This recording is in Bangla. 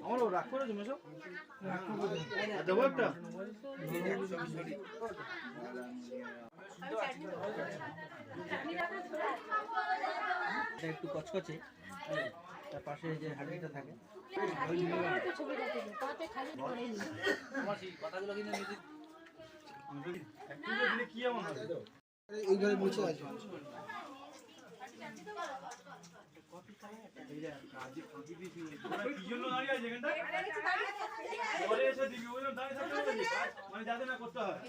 আমারও রাগ করে তুমি সব দেবো একটা একটু কচকচে, তার পাশে যে হাঁড়িটা থাকে কি এমন এইভাবে মুছে আছে মানে যাতে না করতে হয়।